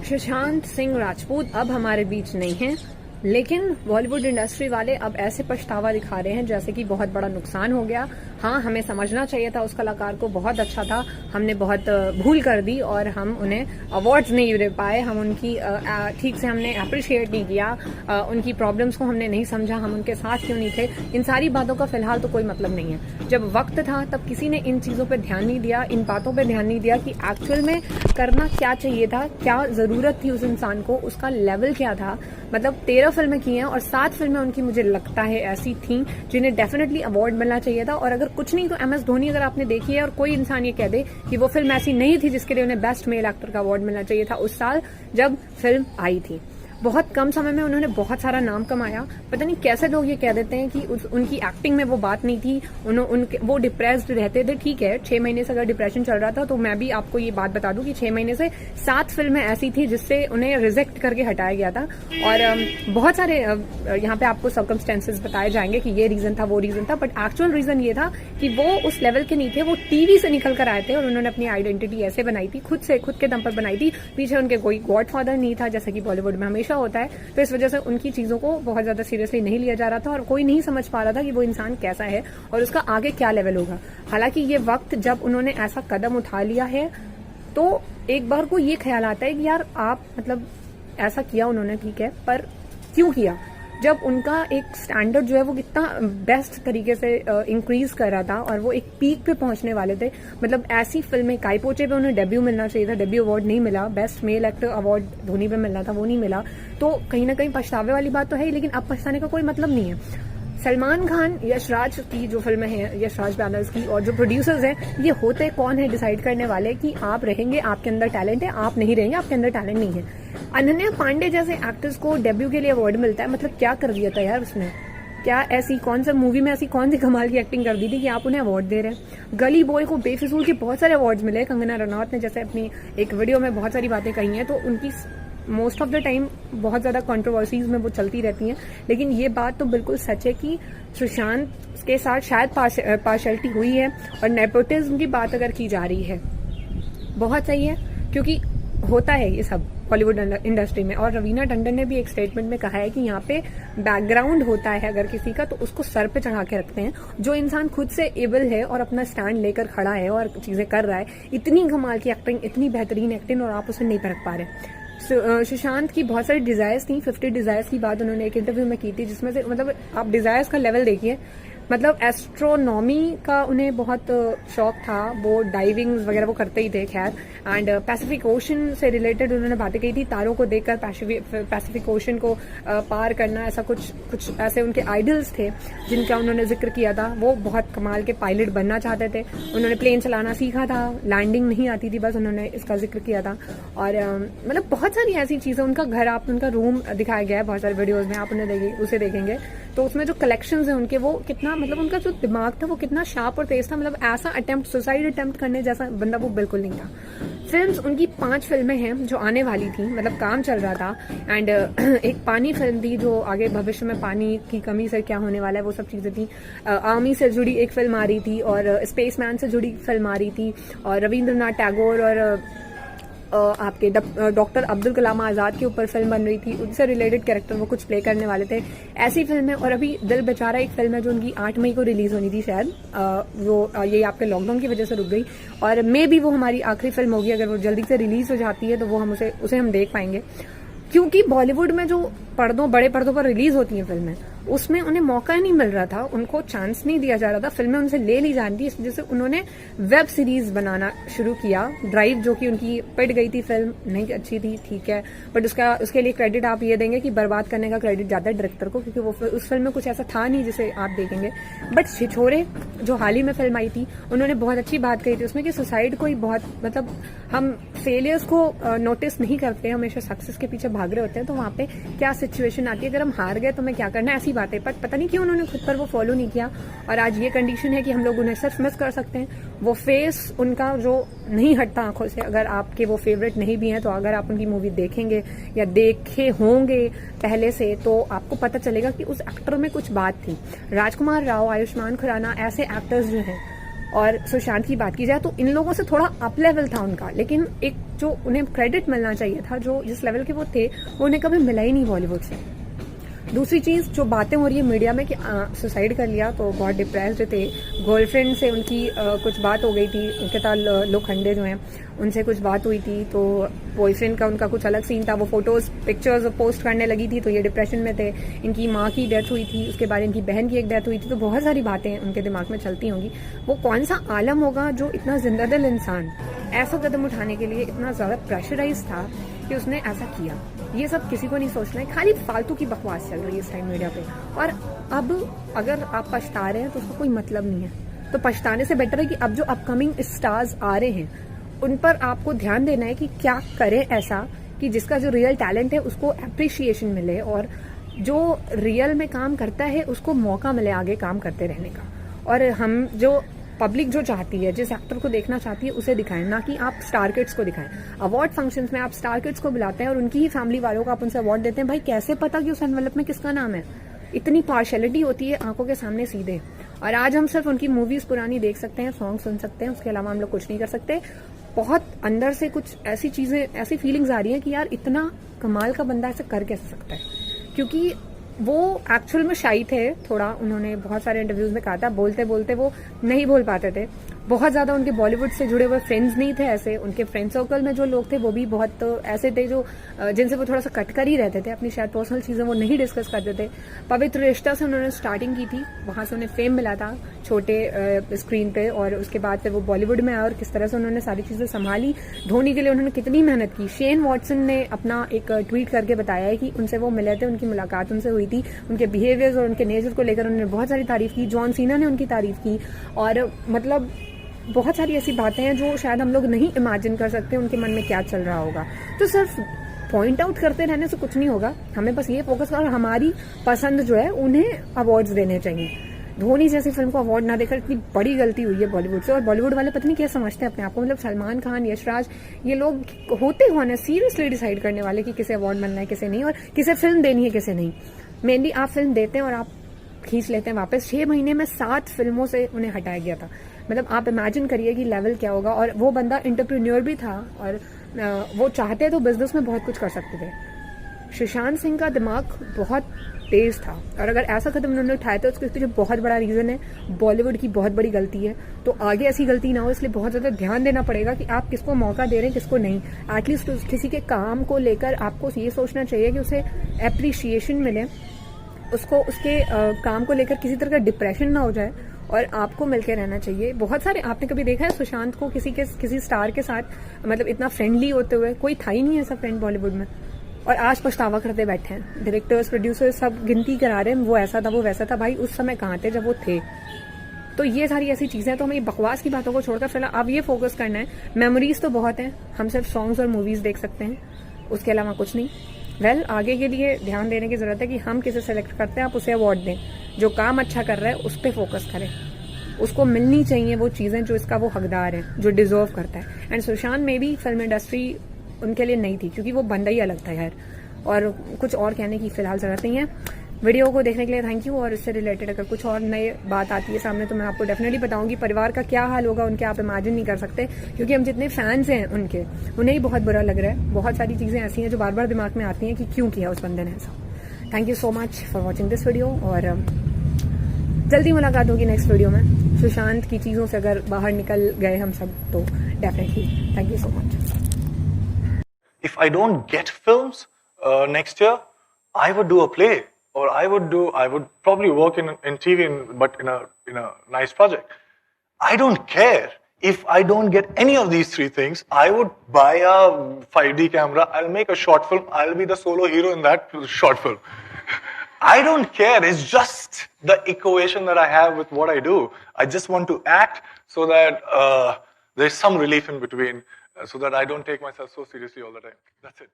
सुशांत सिंह राजपूत अब हमारे बीच नहीं है, लेकिन बॉलीवुड इंडस्ट्री वाले अब ऐसे पछतावा दिखा रहे हैं जैसे कि बहुत बड़ा नुकसान हो गया। हाँ, हमें समझना चाहिए था उस कलाकार को, बहुत अच्छा था, हमने बहुत भूल कर दी और हम उन्हें अवार्ड्स नहीं दे पाए, हम उनकी ठीक से हमने अप्रिशिएट नहीं किया, उनकी प्रॉब्लम्स को हमने नहीं समझा, हम उनके साथ क्यों नहीं थे। इन सारी बातों का फिलहाल तो कोई मतलब नहीं है। जब वक्त था तब किसी ने इन चीजों पर ध्यान नहीं दिया, इन बातों पर ध्यान नहीं दिया कि एक्चुअल में करना क्या चाहिए था, क्या जरूरत थी उस इंसान को, उसका लेवल क्या था। मतलब 13 फिल्में की हैं और 7 फिल्में उनकी मुझे लगता है ऐसी थी जिन्हें डेफिनेटली अवार्ड मिलना चाहिए था। और अगर कुछ नहीं तो MS धोनी अगर आपने देखी है और कोई इंसान ये कह दे कि वो फिल्म ऐसी नहीं थी जिसके लिए उन्हें बेस्ट मेल एक्टर का अवार्ड मिलना चाहिए था उस साल जब फिल्म आई थी। बहुत कम समय में उन्होंने बहुत सारा नाम कमाया। पता नहीं कैसे लोग ये कह देते हैं कि उनकी एक्टिंग में वो बात नहीं थी, वो डिप्रेस्ड रहते थे। ठीक है, 6 महीने से अगर डिप्रेशन चल रहा था तो मैं भी आपको ये बात बता दूं कि 6 महीने से 7 फिल्में ऐसी थी जिससे उन्हें रिजेक्ट करके हटाया गया था। और बहुत सारे यहाँ पे आपको सर्कमस्टेंसेस बताए जाएंगे कि ये रीजन था, वो रीजन था, बट एक्चुअल रीजन ये था कि वो उस लेवल के नहीं थे, वो टीवी से निकल कर आए थे और उन्होंने अपनी आइडेंटिटी ऐसे बनाई थी, खुद के दम पर बनाई थी। पीछे उनके कोई गॉडफादर नहीं था जैसे कि बॉलीवुड में हमेशा होता है, तो इस वजह से उनकी चीजों को बहुत ज्यादा सीरियसली नहीं लिया जा रहा था और कोई नहीं समझ पा रहा था कि वो इंसान कैसा है और उसका आगे क्या लेवल होगा। हालांकि ये वक्त जब उन्होंने ऐसा कदम उठा लिया है तो एक बार को ये ख्याल आता है कि यार आप मतलब ऐसा किया उन्होंने, ठीक है, पर क्यों किया जब उनका एक स्टैंडर्ड जो है वो कितना बेस्ट तरीके से इंक्रीज कर रहा था और वो एक पीक पे पहुंचने वाले थे। मतलब ऐसी फिल्में काई पोचे पे उन्हें डेब्यू मिलना चाहिए था, डेब्यू अवार्ड नहीं मिला, best male actor award Dhoni पे मिलना था, वो नहीं मिला। तो कहीं ना कहीं पछतावे वाली बात तो है ही, लेकिन अब पछताने का कोई मतलब नहीं है। सलमान खान, यशराज की जो फिल्में हैं, यशराज बैनर्स की, और जो प्रोड्यूसर्स हैं, ये होते कौन है डिसाइड करने वाले कि आप रहेंगे, आपके अंदर टैलेंट है, आप नहीं रहेंगे, आपके अंदर टैलेंट नहीं है। अनन्या पांडे जैसे एक्टर्स को डेब्यू के लिए अवार्ड मिलता है, मतलब क्या कर दिया था यार उसने, क्या ऐसी कौन सा मूवी में ऐसी कौन सी कमाल की एक्टिंग कर दी थी कि आप उन्हें अवार्ड दे रहे हैं। गली बॉय को बेफिजूल के बहुत सारे अवार्ड्स मिले, कंगना रनौत ने जैसे अपनी एक वीडियो में बहुत सारी बातें कही हैं, तो उनकी मोस्ट ऑफ द टाइम बहुत ज्यादा कंट्रोवर्सीज में वो चलती रहती हैं, लेकिन ये बात तो बिल्कुल सच है कि सुशांत के साथ शायद पार्शलिटी हुई है और नेपोटिज्म की बात अगर की जा रही है, बहुत सही है, क्योंकि होता है ये सब बॉलीवुड इंडस्ट्री में। और रवीना टंडन ने भी एक स्टेटमेंट में कहा है कि यहाँ पे बैकग्राउंड होता है अगर किसी का, तो उसको सर पे चढ़ा के रखते हैं। जो इंसान खुद से एबल है और अपना स्टैंड लेकर खड़ा है और चीजें कर रहा है, इतनी कमाल की एक्टिंग, इतनी बेहतरीन एक्टिंग, और आप उसे नहीं परख पा रहे। सुशांत की बहुत सारी डिजायर्स थी, 50 डिजायर्स की बात उन्होंने एक इंटरव्यू में की थी, जिसमें से मतलब आप डिजायर्स का लेवल देखिए, मतलब एस्ट्रोनॉमी का उन्हें बहुत शौक था, वो डाइविंग वगैरह वो करते ही थे। खैर, एंड पैसिफिक ओशन से रिलेटेड उन्होंने बातें कही थी, तारों को देखकर पैसिफिक ओशन को पार करना, ऐसा कुछ ऐसे उनके आइडल्स थे जिनका उन्होंने जिक्र किया था। वो बहुत कमाल के पायलट बनना चाहते थे, उन्होंने प्लेन चलाना सीखा था, लैंडिंग नहीं आती थी, बस उन्होंने इसका जिक्र किया था। और मतलब बहुत सारी ऐसी चीजें, उनका घर, आप उनका रूम दिखाया गया है बहुत सारे वीडियोज में, आप उन्हें उसे देखेंगे तो उसमें जो कलेक्शंस हैं उनके, वो कितना, मतलब उनका जो दिमाग था वो कितना शार्प और तेज था। मतलब ऐसा अटेम्प्ट, सुसाइड अटेम्प्ट करने जैसा बंदा वो बिल्कुल नहीं था। फिल्म्स उनकी 5 फिल्में हैं जो आने वाली थी, मतलब काम चल रहा था। एंड एक पानी फिल्म थी जो आगे भविष्य में पानी की कमी से क्या होने वाला है वो सब चीजें थी। आर्मी से जुड़ी एक फिल्म आ रही थी और स्पेसमैन से जुड़ी फिल्म आ रही थी, और रविंद्रनाथ टैगोर और आपके डॉक्टर अब्दुल कलाम आजाद के ऊपर फिल्म बन रही थी, उनसे रिलेटेड कैरेक्टर वो कुछ प्ले करने वाले थे, ऐसी फिल्म है। और अभी दिल बेचारा एक फिल्म है जो उनकी 8 मई को रिलीज होनी थी शायद, वो ये आपके लॉकडाउन की वजह से रुक गई, और मे भी वो हमारी आखिरी फिल्म होगी। अगर वो जल्दी से रिलीज हो जाती है तो वो हम उसे हम देख पाएंगे, क्योंकि बॉलीवुड में जो बड़े पर्दों पर रिलीज होती हैं फिल्में, उसमें उन्हें मौका नहीं मिल रहा था, उनको चांस नहीं दिया जा रहा था, फिल्में उनसे ले ली जा रही थी। इस वजह से उन्होंने वेब सीरीज बनाना शुरू किया। ड्राइव जो कि उनकी पिट गई थी फिल्म, नहीं अच्छी थी, ठीक है, बट उसके लिए क्रेडिट आप ये देंगे कि बर्बाद करने का क्रेडिट जाता है डायरेक्टर को, क्योंकि वो उस फिल्म में कुछ ऐसा था नहीं जिसे आप देखेंगे। बट छिछोरे जो हाल ही में फिल्म आई थी, उन्होंने बहुत अच्छी बात कही थी उसमें कि सुसाइड को ही बहुत, मतलब हम फेलियर्स को नोटिस नहीं करते, हमेशा सक्सेस के पीछे भाग रहे होते हैं, तो वहां पे क्या सिचुएशन आती है, अगर हम हार गए तो हमें क्या करना है, ऐसी बातें। पर पता नहीं क्यों उन्होंने खुद पर वो फॉलो नहीं किया, और आज ये कंडीशन है कि हम लोग उन्हें सिर्फ मिस कर सकते हैं। वो फेस उनका जो नहीं हटता आंखों से, अगर आपके वो फेवरेट नहीं भी हैं तो अगर आप उनकी मूवी देखेंगे या देखे होंगे पहले से, तो आपको पता चलेगा कि उस एक्टर में कुछ बात थी। राजकुमार राव, आयुष्मान खुराना, ऐसे एक्टर्स जो हैं, और सुशांत की बात की जाए तो इन लोगों से थोड़ा अप लेवल था उनका, लेकिन एक जो उन्हें क्रेडिट मिलना चाहिए था, जो जिस लेवल के वो थे, वो उन्हें कभी मिला ही नहीं बॉलीवुड से। दूसरी चीज़ जो बातें हो रही है मीडिया में कि सुसाइड कर लिया, तो बहुत डिप्रेस्ड थे, गर्लफ्रेंड से उनकी कुछ बात हो गई थी, उनके साथ लोखंडे जो हैं उनसे कुछ बात हुई थी, तो बॉयफ्रेंड का उनका कुछ अलग सीन था, वो फोटोज पिक्चर्स पोस्ट करने लगी थी, तो ये डिप्रेशन में थे। इनकी माँ की डेथ हुई थी, उसके बाद इनकी बहन की एक डेथ हुई थी, तो बहुत सारी बातें उनके दिमाग में चलती होंगी। वो कौन सा आलम होगा जो इतना जिंदादिल इंसान ऐसा कदम उठाने के लिए इतना ज़्यादा प्रेशराइज था कि उसने ऐसा किया। ये सब किसी को नहीं सोचना है, खाली फालतू की बकवास चल रही है इस टाइम मीडिया पे। और अब अगर आप पछता रहे हैं तो उसका कोई मतलब नहीं है, तो पछताने से बेटर है कि अब जो अपकमिंग स्टार्स आ रहे हैं उन पर आपको ध्यान देना है कि क्या करें ऐसा कि जिसका जो रियल टैलेंट है उसको अप्रिशिएशन मिले, और जो रियल में काम करता है उसको मौका मिले आगे काम करते रहने का। और हम जो पब्लिक जो चाहती है, जिस एक्टर को देखना चाहती है उसे दिखाएं, ना कि आप स्टार किड्स को दिखाएं। अवार्ड फंक्शंस में आप स्टार किड्स को बुलाते हैं और उनकी ही फैमिली वालों को आप उनसे अवार्ड देते हैं। भाई कैसे पता कि उस एनवेलप में किसका नाम है? इतनी पार्शियलिटी होती है आंखों के सामने सीधे। और आज हम सिर्फ उनकी मूवीज पुरानी देख सकते हैं, सॉन्ग सुन सकते हैं, उसके अलावा हम लोग कुछ नहीं कर सकते। बहुत अंदर से कुछ ऐसी चीजें, ऐसी फीलिंग्स आ रही हैं कि यार इतना कमाल का बंदा ऐसे कर कैसे सकता है, क्योंकि वो एक्चुअल में शाई थे थोड़ा। उन्होंने बहुत सारे इंटरव्यूज में कहा था, बोलते बोलते वो नहीं बोल पाते थे। बहुत ज्यादा उनके बॉलीवुड से जुड़े हुए फ्रेंड्स नहीं थे ऐसे। उनके फ्रेंड सर्कल में जो लोग थे वो भी बहुत ऐसे थे जो जिनसे वो थोड़ा सा कट कर ही रहते थे, अपनी शायद पर्सनल चीजें वो नहीं डिस्कस करते थे। पवित्र रिश्ता से उन्होंने स्टार्टिंग की थी, वहां से उन्हें फेम मिला था छोटे स्क्रीन पे, और उसके बाद फिर वो बॉलीवुड में आए और किस तरह से उन्होंने सारी चीजें संभाली। धोनी के लिए उन्होंने कितनी मेहनत की। शेन वॉटसन ने अपना एक ट्वीट करके बताया है कि उनसे वो मिले थे, उनकी मुलाकात उनसे हुई थी, उनके बिहेवियर्स और उनके नेचर को लेकर उन्होंने बहुत सारी तारीफ की। जॉन सीना ने उनकी तारीफ की, और मतलब बहुत सारी ऐसी बातें हैं जो शायद हम लोग नहीं इमेजिन कर सकते उनके मन में क्या चल रहा होगा। तो सिर्फ पॉइंट आउट करते रहने से कुछ नहीं होगा, हमें बस ये फोकस कर, हमारी पसंद जो है उन्हें अवार्ड्स देने चाहिए। धोनी जैसी फिल्म को अवार्ड ना देकर इतनी बड़ी गलती हुई है बॉलीवुड से। और बॉलीवुड वाले पता नहीं क्या समझते हैं अपने आप को, मतलब सलमान खान, यशराज, ये लोग होते कौन है सीरियसली डिसाइड करने वाले कि किसे अवार्ड मिलना है किसे नहीं, और किसे फिल्म देनी है किसे नहीं। मेनली आप फिल्म देते हैं और आप खींच लेते हैं वापस। 6 महीने में 7 फिल्मों से उन्हें हटाया गया था। मतलब आप इमेजिन करिए कि लेवल क्या होगा। और वो बंदा एंटरप्रेन्योर भी था, और वो चाहते तो बिजनेस में बहुत कुछ कर सकते थे। सुशांत सिंह का दिमाग बहुत तेज था, और अगर ऐसा कदम उन्होंने उठाया तो उसके पीछे बहुत बड़ा रीजन है, बॉलीवुड की बहुत बड़ी गलती है। तो आगे ऐसी गलती ना हो, इसलिए बहुत ज्यादा ध्यान देना पड़ेगा कि आप किसको मौका दे रहे हैं किसको नहीं। एटलीस्ट किसी के काम को लेकर आपको ये सोचना चाहिए कि उसे अप्रिशिएशन मिले, उसको उसके काम को लेकर किसी तरह का डिप्रेशन ना हो जाए, और आपको मिलकर रहना चाहिए। बहुत सारे आपने कभी देखा है सुशांत को किसी स्टार के साथ मतलब इतना फ्रेंडली होते हुए? कोई था ही नहीं ऐसा फ्रेंड बॉलीवुड में, और आज पछतावा करते बैठे हैं। डायरेक्टर्स, प्रोड्यूसर्स सब गिनती करा रहे हैं, वो ऐसा था वो वैसा था। भाई उस समय कहाँ थे जब वो थे? तो ये सारी ऐसी चीजें, तो हमें ये बकवास की बातों को छोड़कर फिलहाल अब ये फोकस करना है। मेमोरीज तो बहुत हैं, हम सिर्फ सॉन्ग्स और मूवीज देख सकते हैं, उसके अलावा कुछ नहीं। आगे के लिए ध्यान देने की जरूरत है कि हम किसे सेलेक्ट करते हैं, आप उसे अवार्ड दें। जो काम अच्छा कर रहा है उस पर फोकस करें, उसको मिलनी चाहिए वो चीजें जो इसका वो हकदार है, जो डिजर्व करता है। एंड सुशांत में भी फिल्म इंडस्ट्री उनके लिए नहीं थी, क्योंकि वो बंदा ही अलग था यार। और कुछ और कहने की फिलहाल जरूरत नहीं है। वीडियो को देखने के लिए थैंक यू। और इससे रिलेटेड अगर कुछ और नई बात आती है सामने तो मैं आपको डेफिनेटली बताऊंगी। परिवार का क्या हाल होगा उनके, आप इमेजिन नहीं कर सकते, क्योंकि हम जितने फैंस हैं उनके, उन्हें ही बहुत बुरा लग रहा है। बहुत सारी चीजें ऐसी हैं जो बार बार दिमाग में आती हैं कि क्यों किया उस बंदे ने ऐसा। Thank you so much for watching this video, और जल्दी मुलाकात होगी नेक्स्ट वीडियो में। सुशांत की चीजों से अगर बाहर निकल गए हम सब तो definitely thank you so much. If I don't get films next year, I would do a play, or I would probably work in TV, but in a nice project. I don't care if I don't get any of these 3 things. I would buy a 5D camera. I'll make a short film. I'll be the solo hero in that short film. I don't care. It's just the equation that I have with what I do. I just want to act so that there's some relief in between, so that I don't take myself so seriously all the time. That's it.